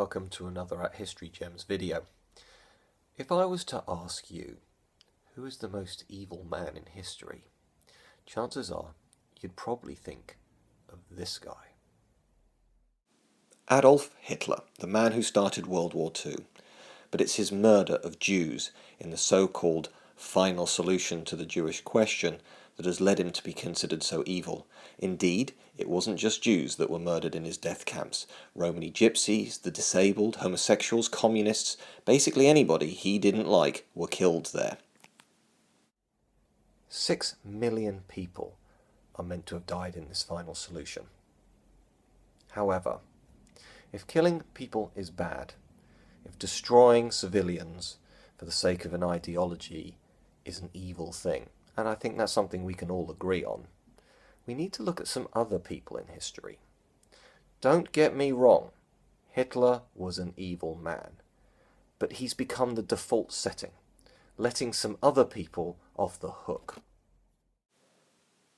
welcome to another At History Gems video. If I was to ask you, who is the most evil man in history, chances are you'd probably think of this guy. Adolf Hitler, the man who started World War II, but it's his murder of Jews in the so-called final solution to the Jewish question that has led him to be considered so evil. Indeed, it wasn't just Jews that were murdered in his death camps. Romany gypsies, the disabled, homosexuals, communists, basically anybody he didn't like were killed there. 6 million people are meant to have died in this final solution. However, if killing people is bad, if destroying civilians for the sake of an ideology is an evil thing, and I think that's something we can all agree on, we need to look at some other people in history. Don't get me wrong, Hitler was an evil man, but he's become the default setting, letting some other people off the hook.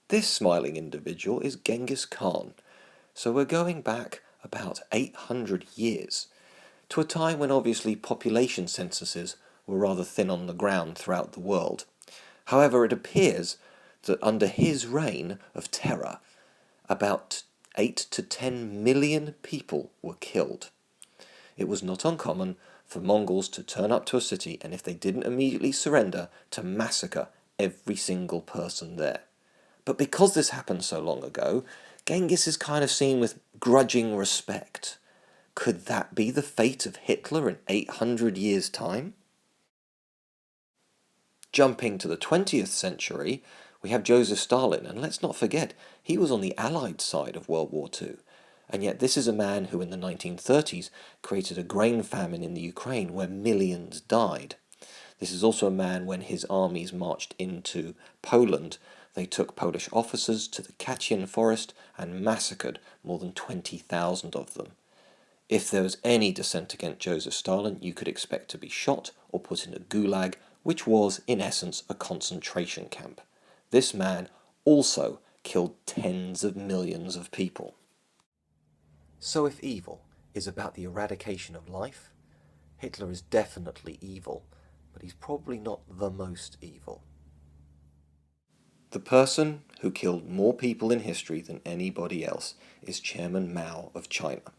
This smiling individual is Genghis Khan, so we're going back about 800 years, to a time when obviously population censuses were rather thin on the ground throughout the world. However, it appears that under his reign of terror, about 8 to 10 million people were killed. It was not uncommon for Mongols to turn up to a city and if they didn't immediately surrender, to massacre every single person there. But because this happened so long ago, Genghis is kind of seen with grudging respect. Could that be the fate of Hitler in 800 years' time? Jumping to the 20th century, we have Joseph Stalin, and let's not forget, he was on the Allied side of World War II. And yet this is a man who in the 1930s created a grain famine in the Ukraine where millions died. This is also a man when his armies marched into Poland. They took Polish officers to the Kachin forest and massacred more than 20,000 of them. If there was any dissent against Joseph Stalin, you could expect to be shot or put in a gulag, which was, in essence, a concentration camp. This man also killed tens of millions of people. So if evil is about the eradication of life, Hitler is definitely evil, but he's probably not the most evil. The person who killed more people in history than anybody else is Chairman Mao of China.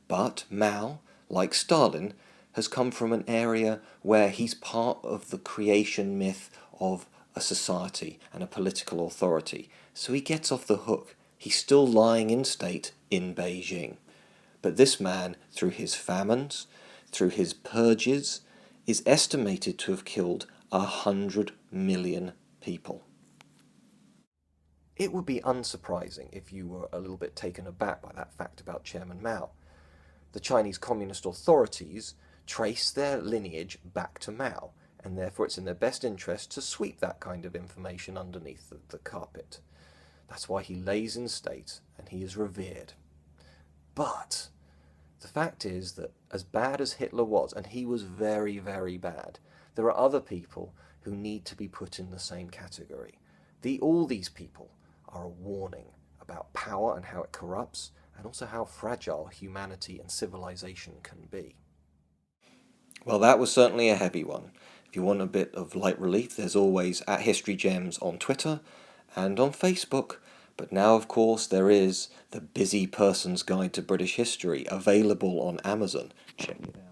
But Mao, like Stalin, has come from an area where he's part of the creation myth of a society and a political authority, so he gets off the hook. He's still lying in state in Beijing. But this man, through his famines, through his purges, is estimated to have killed 100 million people. It would be unsurprising if you were a little bit taken aback by that fact about Chairman Mao. The Chinese Communist authorities trace their lineage back to Mao, and therefore it's in their best interest to sweep that kind of information underneath the carpet. That's why he lays in state and he is revered. But the fact is that as bad as Hitler was, and he was very, very bad, there are other people who need to be put in the same category. All these people are a warning about power and how it corrupts, and also how fragile humanity and civilization can be. Well, that was certainly a heavy one. If you want a bit of light relief, there's always At History Gems on Twitter and on Facebook. But now, of course, there is The Busy Person's Guide to British History, available on Amazon. Check it out.